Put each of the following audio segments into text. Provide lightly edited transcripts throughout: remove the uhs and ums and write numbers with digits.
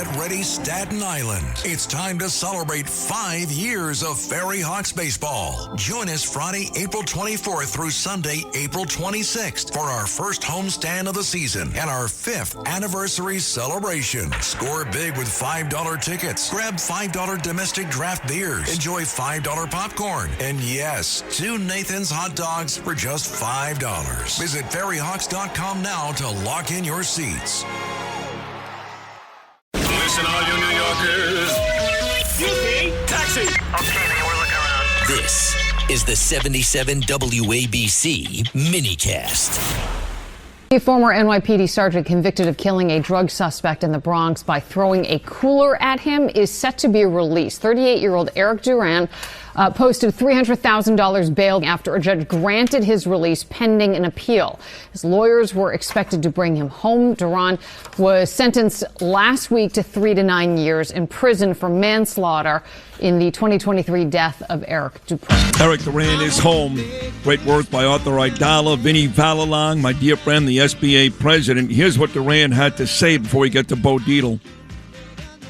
Get ready, Staten Island. It's time to celebrate 5 years of Ferry Hawks baseball. Join us Friday, April 24th through Sunday, April 26th for our first homestand of the season and our 5th anniversary celebration. Score big with $5 tickets. Grab $5 domestic draft beers. Enjoy $5 popcorn. And yes, 2 Nathan's hot dogs for just $5. Visit ferryhawks.com now to lock in your seats. Listen, all you New Yorkers. Excuse me. Taxi. Okay, man, we're looking around. This is the 77 WABC minicast. A former NYPD sergeant convicted of killing a drug suspect in the Bronx by throwing a cooler at him is set to be released. 38-year-old Erik Duran posted $300,000 bail after a judge granted his release pending an appeal. His lawyers were expected to bring him home. Duran was sentenced last week to 3 to 9 years in prison for manslaughter in the 2023 death of Erik Duran. Erik Duran is home. Great work by Arthur Aidala, Vinny Valalang, my dear friend, the SBA president. Here's what Duran had to say before we get to Bo Dietl.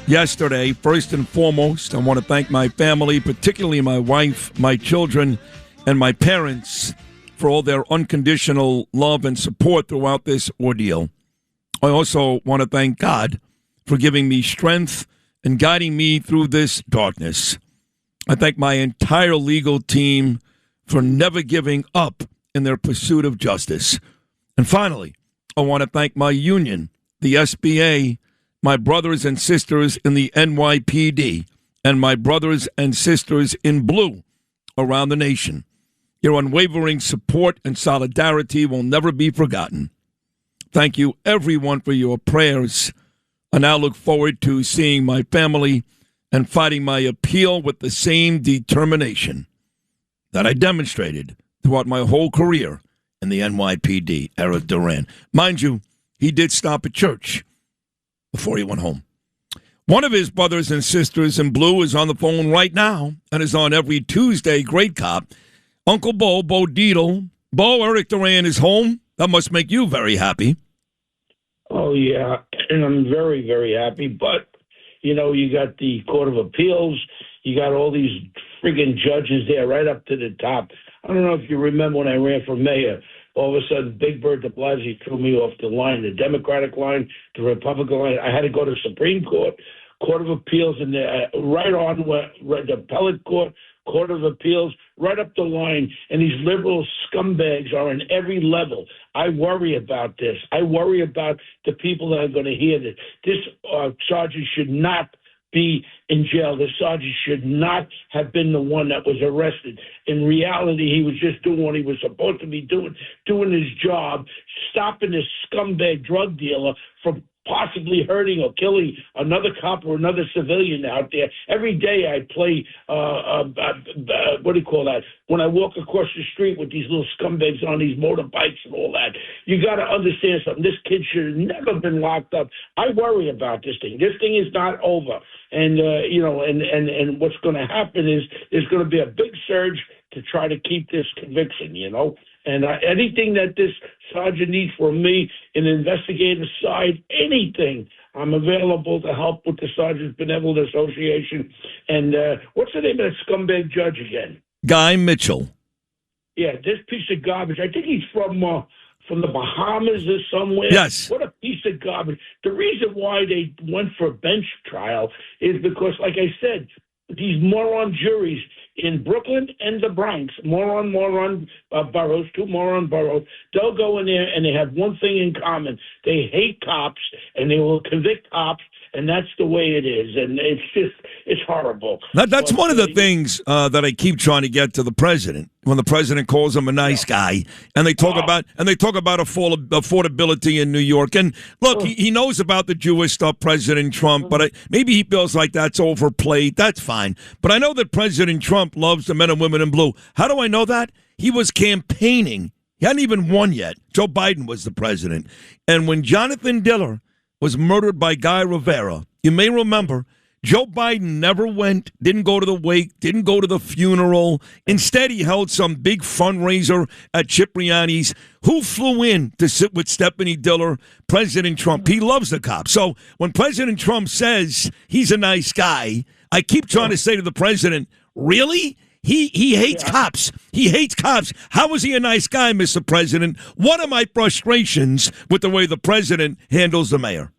Yesterday, first and foremost, I want to thank my family, particularly my wife, my children, and my parents for all their unconditional love and support throughout this ordeal. I also want to thank God for giving me strength and guiding me through this darkness. I thank my entire legal team for never giving up in their pursuit of justice. And finally, I want to thank my union, the SBA, my brothers and sisters in the NYPD, and my brothers and sisters in blue around the nation. Your unwavering support and solidarity will never be forgotten. Thank you, everyone, for your prayers. I now look forward to seeing my family and fighting my appeal with the same determination that I demonstrated throughout my whole career in the NYPD. Erik Duran. Mind you, he did stop at church before he went home. One of his brothers and sisters in blue is on the phone right now and is on every Tuesday. Great cop. Uncle Bo Dietl. Bo, Erik Duran is home. That must make you very happy. Oh, yeah, and I'm very, very happy. But, you know, you got the Court of Appeals. You got all these friggin' judges there right up to the top. I don't know if you remember when I ran for mayor. All of a sudden, Big Bird de Blasio threw me off the line, the Democratic line, the Republican line. I had to go to Supreme Court, Court of Appeals, and right on the Appellate Court, Court of Appeals, right up the line. And these liberal scumbags are in every level. I worry about this. I worry about the people that are going to hear this. This sergeant should not be in jail. The sergeant should not have been the one that was arrested. In reality, he was just doing what he was supposed to be doing his job, stopping this scumbag drug dealer from possibly hurting or killing another cop or another civilian out there. Every day I play, what do you call that? When I walk across the street with these little scumbags on these motorbikes and all that. You got to understand something. This kid should have never been locked up. I worry about this thing. This thing is not over. And, you know, and what's going to happen is there's going to be a big surge to try to keep this conviction, you know. And anything that this sergeant needs from me in the investigative side, anything, I'm available to help with the Sergeants Benevolent Association. And what's the name of that scumbag judge again? Guy Mitchell. Yeah, this piece of garbage. I think he's from the Bahamas or somewhere. Yes. What a piece of garbage. The reason why they went for a bench trial is because, like I said, these moron juries in Brooklyn and the Bronx, moron boroughs, 2 moron boroughs, they'll go in there and they have one thing in common. They hate cops and they will convict cops, and that's the way it is. And it's horrible. That's one of the things that I keep trying to get to the president when the president calls him a nice guy, and they talk about affordability in New York. And look, he knows about the Jewish stuff, President Trump, but maybe he feels like that's overplayed. That's fine. But I know that President Trump loves the men and women in blue. How do I know that? He was campaigning. He hadn't even won yet. Joe Biden was the president. And when Jonathan Diller was murdered by Guy Rivera, you may remember Joe Biden never went, didn't go to the wake, didn't go to the funeral. Instead, he held some big fundraiser at Cipriani's. Who flew in to sit with Stephanie Diller? President Trump. He loves the cops. So when President Trump says he's a nice guy, I keep trying to say to the president, really? He hates cops. He hates cops. How is he a nice guy, Mr. President? What are my frustrations with the way the president handles the mayor?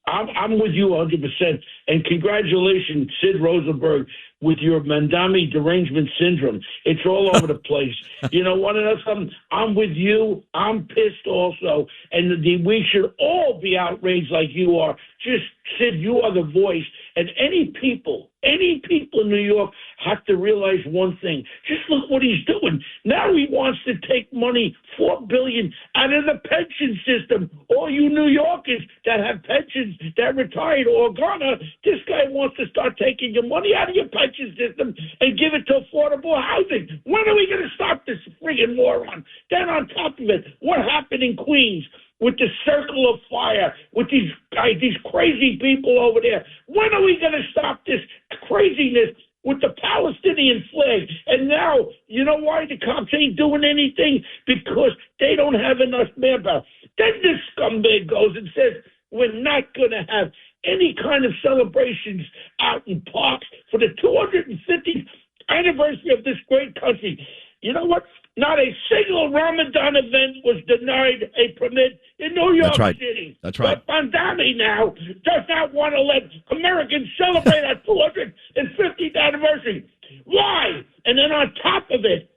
I'm with you 100%. And congratulations, Sid Rosenberg, with your Mandami derangement syndrome. It's all over the place. You know, want to know something? I'm with you. I'm pissed also. And we should all be outraged like you are. Just, Sid, you are the voice. And any people in New York have to realize one thing. Just look what he's doing. Now he wants to take money, $4 billion, out of the pension system. All you New Yorkers that have pensions that retired or gonna, this guy wants to start taking your money out of your pension system and give it to affordable housing. When are we going to stop this friggin' moron? Then on top of it, what happened in Queens with the circle of fire, with these guys, these crazy people over there? When are we going to stop this craziness with the Palestinian flag? And now, you know why the cops ain't doing anything? Because they don't have enough manpower. Then this scumbag goes and says, we're not going to have any kind of celebrations out in parks for the 250th anniversary of this great country. You know what? Not a single Ramadan event was denied a permit in New York City. That's right. But Mandami now does not want to let Americans celebrate our 250th anniversary. Why? And then on top of it,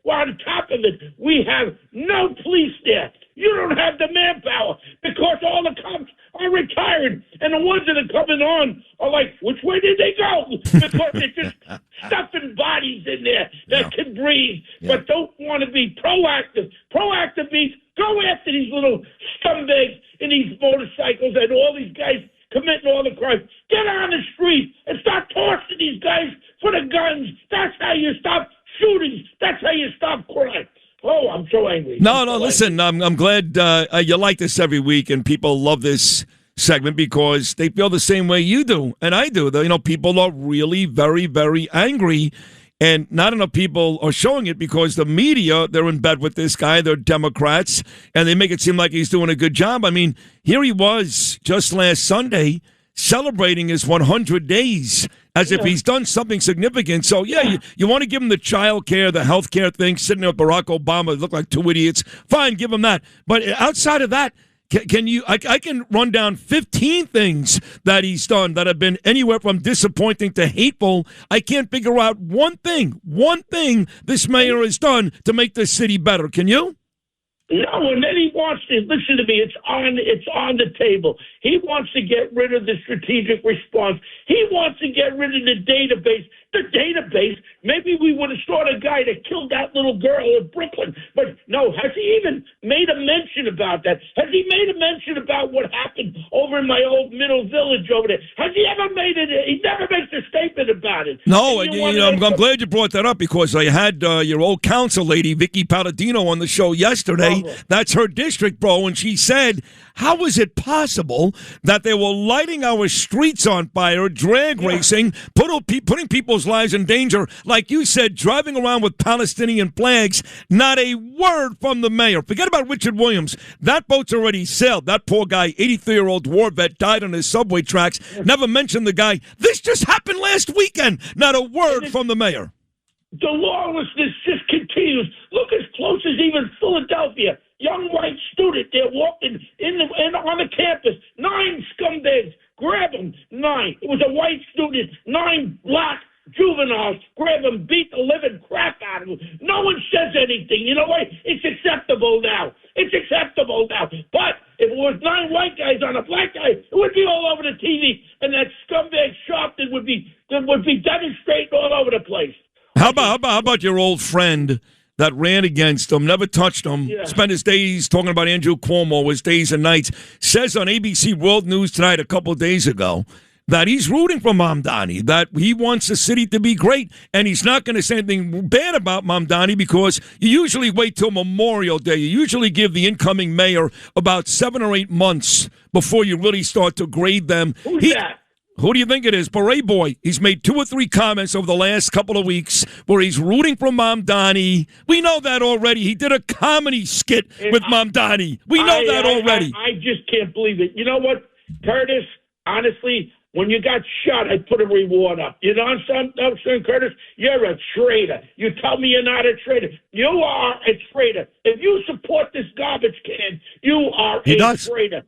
we have no police there. You don't have the manpower because all the cops are retired, and the ones that are coming on are like, which way did they go? Because they're just stuffing bodies in there that can breathe, but don't want to be proactive. Proactive means go after these little scumbags in these motorcycles and all these guys committing all the crimes. Get on the street and start tossing these guys for the guns. That's how you stop shootings. That's how you stop crime. Oh, I'm so angry. No, listen, I'm glad you like this every week, and people love this segment because they feel the same way you do, and I do. You know, people are really very, very angry, and not enough people are showing it because the media, they're in bed with this guy. They're Democrats, and they make it seem like he's doing a good job. I mean, here he was just last Sunday celebrating his 100 days as if he's done something significant. So, you want to give him the child care, the health care thing, sitting there with Barack Obama, look like two idiots. Fine, give him that. But outside of that, can you? I can run down 15 things that he's done that have been anywhere from disappointing to hateful. I can't figure out one thing this mayor has done to make this city better. Can you? No, and then he wants to listen to me. It's on the table. He wants to get rid of the strategic response. He wants to get rid of the database. The database. Maybe we would have sought a guy that killed that little girl in Brooklyn. But no, has he even made a mention about that? Has he made a mention about what happened over in my old middle village over there? Has he ever made it? He never makes a statement about it. No, I'm glad you brought that up because I had your old council lady, Vicky Palladino, on the show yesterday. That's her district, bro, and she said, how is it possible that they were lighting our streets on fire, drag racing, putting people's lives in danger, like you said, driving around with Palestinian flags, not a word from the mayor. Forget about Richard Williams. That boat's already sailed. That poor guy, 83-year-old war vet, died on his subway tracks. Never mentioned the guy. This just happened last weekend. Not a word from the mayor. The lawlessness just continues. Look as close as even Philadelphia. Young white student, they're walking on the campus. 9 scumbags, grab them. 9. It was a white student. 9 black juveniles, grab them, beat the living crap out of them. No one says anything. You know what? It's acceptable now. But if it was 9 white guys on a black guy, it would be all over the TV, and that scumbag Sharpton would be demonstrating all over the place. How about your old friend that ran against him, never touched him, spent his days talking about Andrew Cuomo, his days and nights, says on ABC World News tonight a couple of days ago that he's rooting for Mamdani, that he wants the city to be great, and he's not going to say anything bad about Mamdani because you usually wait till Memorial Day. You usually give the incoming mayor about 7 or 8 months before you really start to grade them. Who's that? Who do you think it is? Beret Boy. He's made 2 or 3 comments over the last couple of weeks where he's rooting for Mom Donnie. We know that already. He did a comedy skit with Mom Donnie. We know that already. I just can't believe it. You know what, Curtis? Honestly, when you got shot, I put a reward up. You know what I'm saying, Curtis? You're a traitor. You tell me you're not a traitor. You are a traitor. If you support this garbage can, you are a traitor.